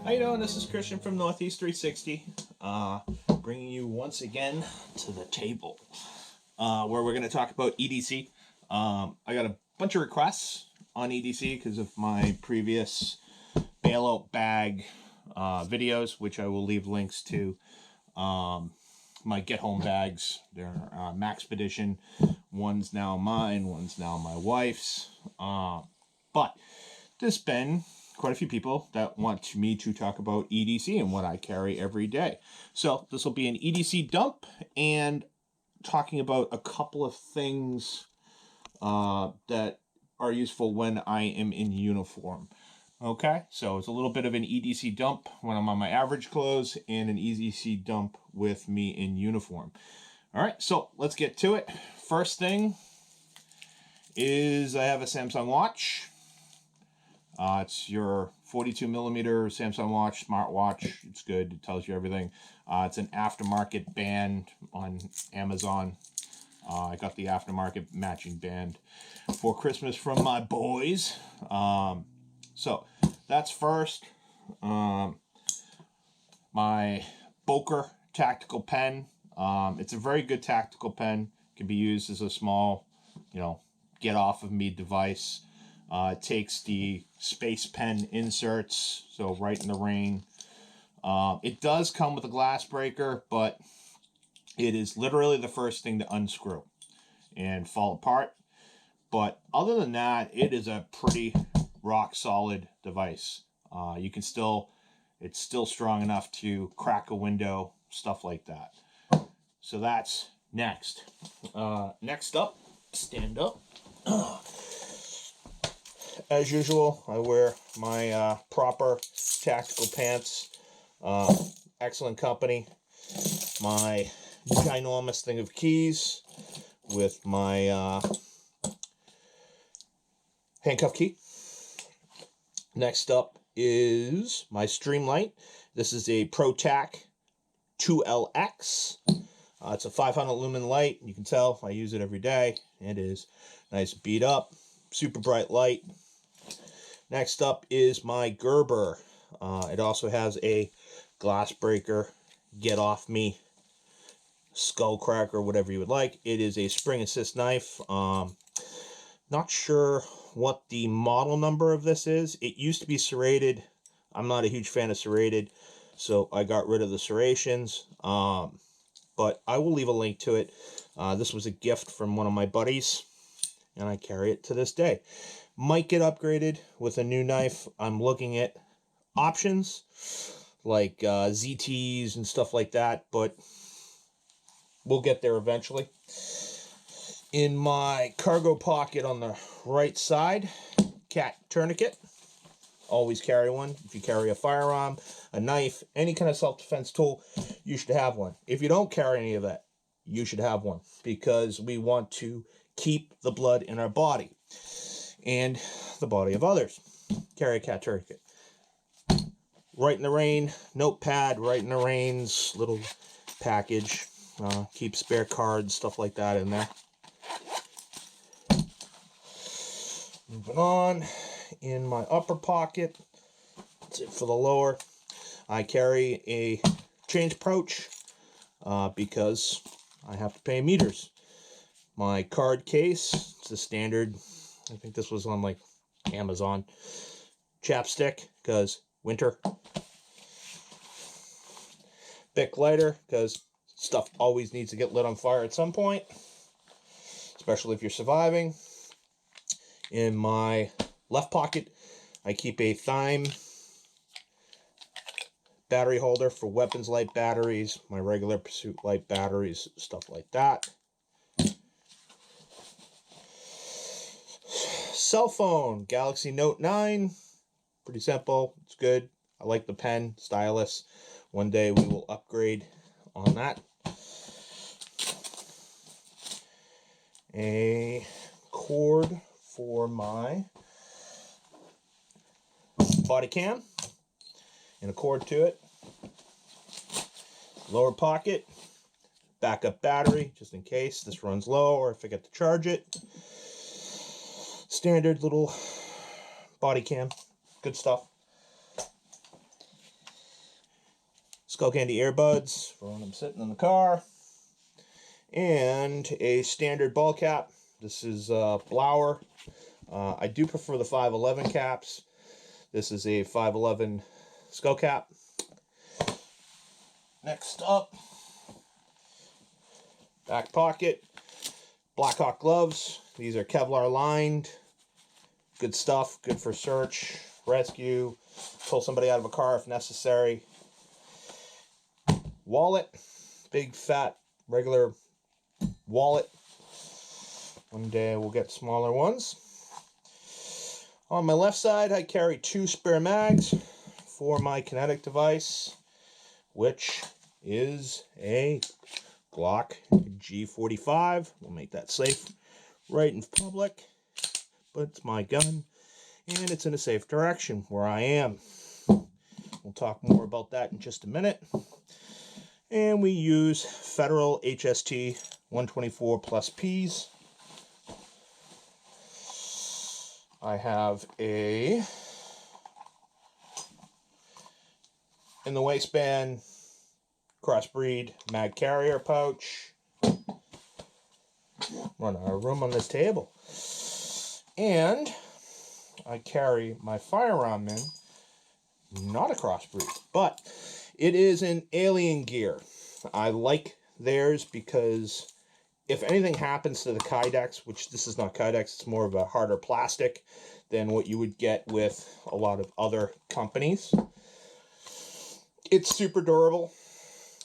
How you doing? This is Christian from Northeast 360, bringing you once again to the table, where we're going to talk about EDC. I got a bunch of requests on EDC because of my previous bailout bag videos, which I will leave links to. My get home bags, they're Maxpedition. One's now mine, one's now my wife's. But there's been quite a few people that want me to talk about EDC and what I carry every day. So this will be an EDC dump and talking about a couple of things that are useful when I am in uniform. Okay, so it's a little bit of an EDC dump when I'm on my average clothes and an EDC dump with me in uniform. All right, so let's get to it. First thing is I have a Samsung watch. It's your 42 millimeter Samsung watch, smartwatch. It's good. It tells you everything. It's an aftermarket band on Amazon. I got the aftermarket matching band for Christmas from my boys. So that's first. My Boker tactical pen. It's a very good tactical pen. It can be used as a small, get off of me device. It takes the space pen inserts, so right in the rain. It does come with a glass breaker, but it is literally the first thing to unscrew and fall apart. But other than that, it is a pretty rock solid device. It's still strong enough to crack a window, stuff like that. So that's next. Next up, stand up. As usual, I wear my proper tactical pants. Excellent company. My ginormous thing of keys with my handcuff key. Next up is my Streamlight. This is a ProTac 2LX. It's a 500 lumen light. You can tell I use it every day. It is nice beat up, super bright light. Next up is my Gerber. It also has a glass breaker, get off me, skull cracker, whatever you would like. It is a spring assist knife. Not sure what the model number of this is. It used to be serrated. I'm not a huge fan of serrated, so I got rid of the serrations. But I will leave a link to it. This was a gift from one of my buddies, and I carry it to this day. Might get upgraded with a new knife. I'm looking at options like ZTs and stuff like that, but we'll get there eventually. In my cargo pocket on the right side, cat tourniquet. Always carry one. If you carry a firearm, a knife, any kind of self-defense tool, you should have one. If you don't carry any of that, you should have one, because we want to keep the blood in our body and the body of others. Carry a cat tourniquet. Right in the Rain notepad, Right in the Rain's little package. Keep spare cards, stuff like that in there. Moving on, in my upper pocket, that's it for the lower. I carry a change pouch because I have to pay meters. My card case, it's a standard, I think this was on like Amazon. Chapstick, because winter. Bic lighter, because stuff always needs to get lit on fire at some point, especially if you're surviving. In my left pocket, I keep a Thyme battery holder for weapons light batteries, my regular Pursuit light batteries, stuff like that. Cell phone, Galaxy Note 9. Pretty simple. It's good. I like the pen, stylus. One day we will upgrade on that. A cord for my body cam and a cord to it. Lower pocket, backup battery just in case this runs low or I forget to charge it. Standard little body cam, good stuff. Skull Candy earbuds for when I'm sitting in the car, and a standard ball cap. This is Blower. I do prefer the 511 caps. This is a 511 skull cap. Next up, back pocket, Blackhawk gloves. These are Kevlar lined. Good stuff, good for search, rescue, pull somebody out of a car if necessary. Wallet, big fat regular wallet. One day we'll get smaller ones. On my left side, I carry 2 spare mags for my kinetic device, which is a Glock G45. We'll make that safe right in public, but it's my gun, and it's in a safe direction where I am. We'll talk more about that in just a minute. And we use Federal HST 124 plus Ps. I have a, in the waistband, crossbreed mag carrier pouch. Run out of room on this table. And I carry my firearm in, not a crossbreed, but it is an Alien Gear. I like theirs because if anything happens to the Kydex, which this is not Kydex, it's more of a harder plastic than what you would get with a lot of other companies. It's super durable.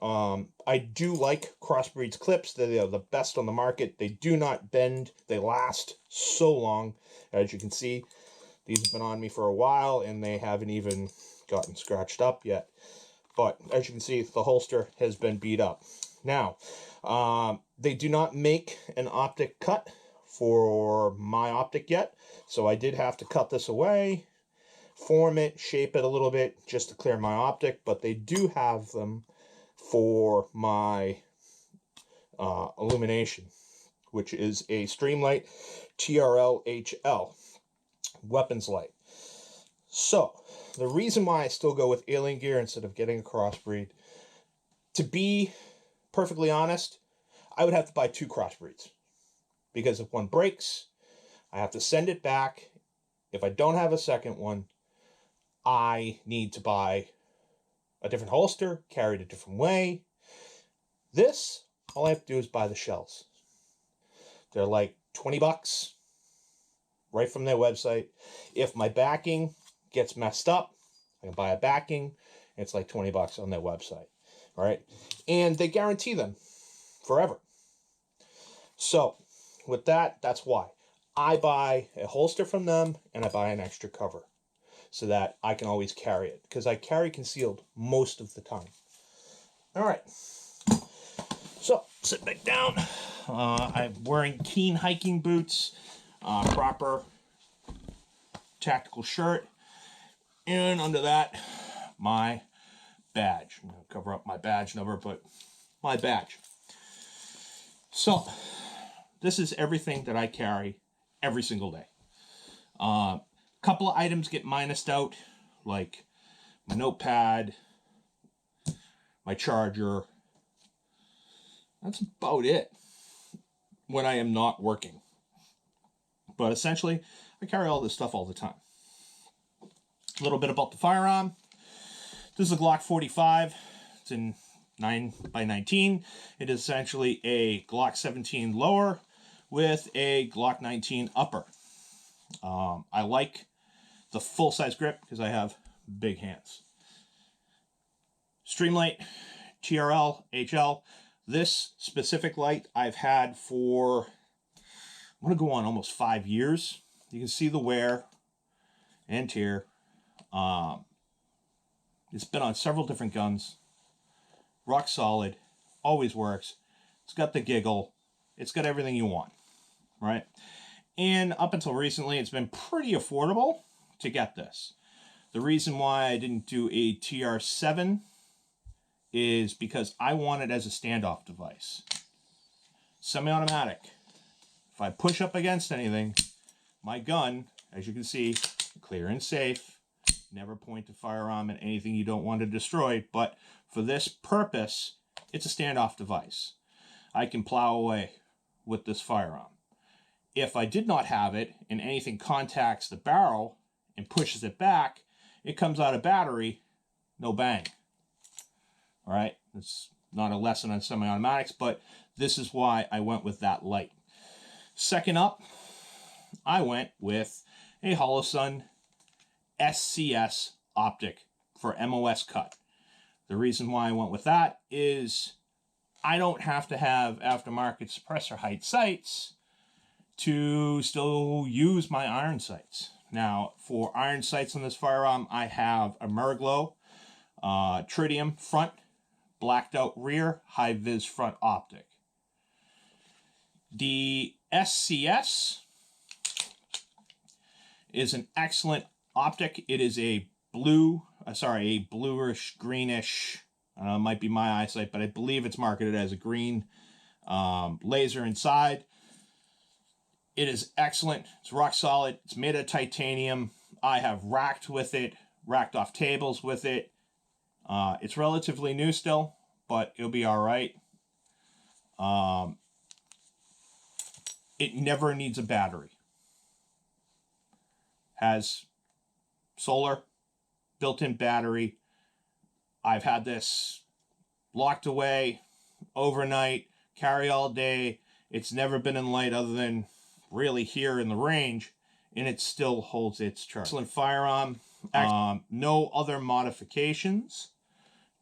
I do like Crossbreed's clips. They are the best on the market. They do not bend. They last so long. As you can see, these have been on me for a while, and they haven't even gotten scratched up yet. But as you can see, the holster has been beat up. Now, they do not make an optic cut for my optic yet, so I did have to cut this away, form it, shape it a little bit just to clear my optic, but they do have them for my illumination, which is a Streamlight TRL HL weapons light. So, the reason why I still go with Alien Gear instead of getting a crossbreed, to be perfectly honest, I would have to buy 2 crossbreeds. Because if one breaks, I have to send it back. If I don't have a second one, I need to buy a different holster, carry it a different way. This, all I have to do is buy the shells. They're like 20 bucks right from their website. If my backing gets messed up, I can buy a backing. It's like 20 bucks on their website, right? And they guarantee them forever. So with that, that's why I buy a holster from them and I buy an extra cover so that I can always carry it, because I carry concealed most of the time. All right, so sit back down. I'm wearing Keen hiking boots, proper tactical shirt, and under that, my badge. I'm going to cover up my badge number, but my badge. So, this is everything that I carry every single day. Couple of items get minused out, like my notepad, my charger. That's about it when I am not working. But essentially, I carry all this stuff all the time. A little bit about the firearm. This is a Glock 45. It's in 9x19. It is essentially a Glock 17 lower with a Glock 19 upper. I like the full-size grip because I have big hands. Streamlight TRL HL. This specific light I've had for, I'm going to go on almost 5 years. You can see the wear and tear. It's been on several different guns. Rock solid. Always works. It's got the giggle. It's got everything you want, right? And up until recently, it's been pretty affordable to get this. The reason why I didn't do a TR7 is because I want it as a standoff device. Semi-automatic. If I push up against anything, my gun, as you can see, clear and safe. Never point the firearm at anything you don't want to destroy, but For this purpose, it's a standoff device. I can plow away with this firearm. If I did not have it and anything contacts the barrel and pushes it back, it comes out of battery, no bang. All right, it's not a lesson on semi-automatics, but this is why I went with that light. Second up, I went with a Holosun SCS optic for MOS cut. The reason why I went with that is I don't have to have aftermarket suppressor height sights to still use my iron sights. Now, for iron sights on this firearm, I have a Merglo tritium front, blacked out rear, high vis front optic. The SCS is an excellent optic. It is a bluish, greenish, might be my eyesight, but I believe it's marketed as a green laser inside. It is excellent. It's rock solid. It's made of titanium. I have racked off tables with it. It's relatively new still, but it'll be all right. It never needs a battery. Has solar, built-in battery. I've had this locked away overnight, carry all day. It's never been in light other than really here in the range, and it still holds its charge. Excellent firearm. No other modifications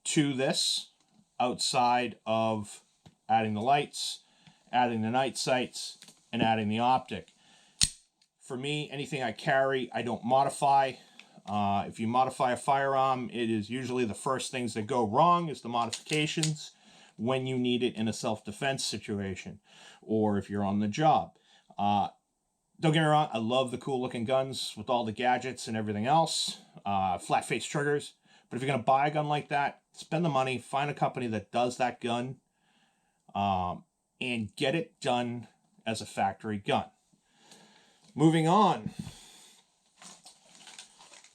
to this outside of adding the lights, adding the night sights, and adding the optic. For me, anything I carry, I don't modify. If you modify a firearm, it is usually the first things that go wrong is the modifications when you need it in a self-defense situation or if you're on the job. Don't get me wrong, I love the cool looking guns with all the gadgets and everything else, flat face triggers. But if you're going to buy a gun like that, spend the money, find a company that does that gun, and get it done as a factory gun. Moving on.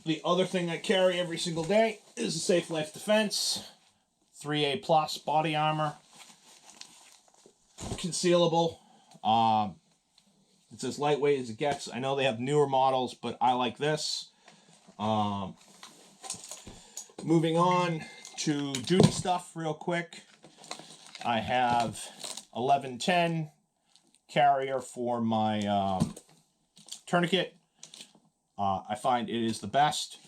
The other thing I carry every single day is a Safe Life Defense 3A Plus body armor. Concealable. It's as lightweight as it gets. I know they have newer models, but I like this. Moving on to duty stuff real quick. I have 1110 carrier for my tourniquet. I find it is the best.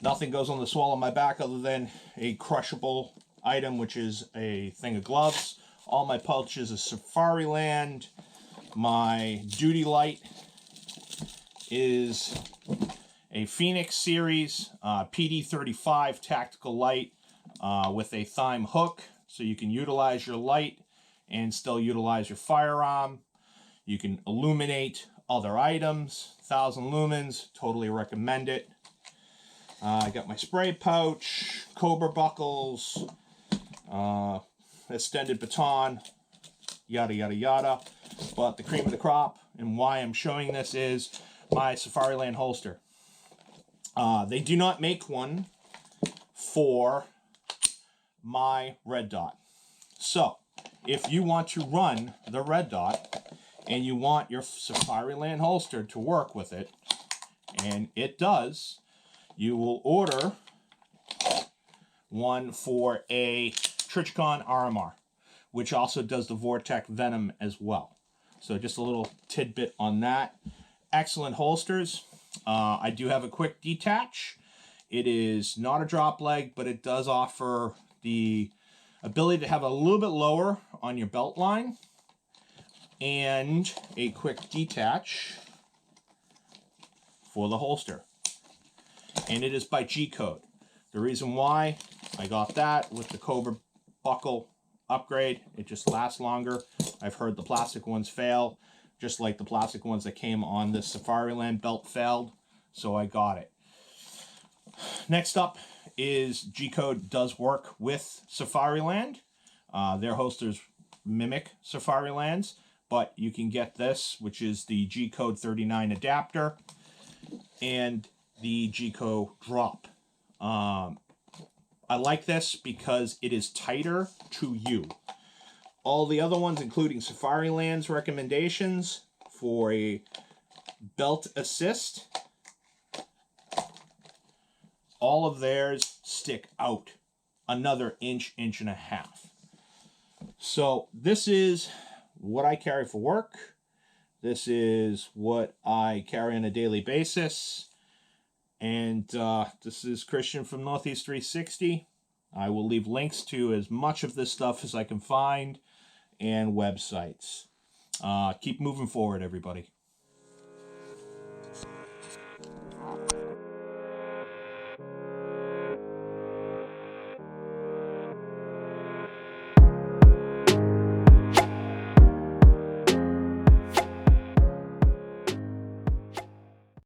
Nothing goes on the swell of my back other than a crushable item, which is a thing of gloves. All my pouches is Safariland. My duty light is a Phoenix series PD35 tactical light with a Thyme hook, so you can utilize your light and still utilize your firearm. You can illuminate other items, 1,000 lumens, totally recommend it. I got my spray pouch, Cobra buckles, extended baton, yada yada yada. But the cream of the crop and why I'm showing this is my Safariland holster. They do not make one for my red dot. So if you want to run the red dot and you want your Safariland holster to work with it, and it does, you will order one for a Trichcon RMR, which also does the Vortex Venom as well. So just a little tidbit on that. Excellent holsters. I do have a quick detach. It is not a drop leg, but it does offer the ability to have a little bit lower on your belt line and a quick detach for the holster. And it is by G-code. The reason why I got that with the Cobra buckle upgrade, it just lasts longer. I've heard the plastic ones fail, just like the plastic ones that came on the Safariland belt failed, so I got it. Next up is G-code does work with Safariland. Their holsters mimic Safariland's, but you can get this, which is the G-code 39 adapter and the G-code drop. I like this because it is tighter to you. All the other ones, including Safariland's recommendations for a belt assist, all of theirs stick out another inch, inch and a half. So this is what I carry for work. This is what I carry on a daily basis. And this is Christian from Northeast 360. I will leave links to as much of this stuff as I can find and websites. Keep moving forward, everybody.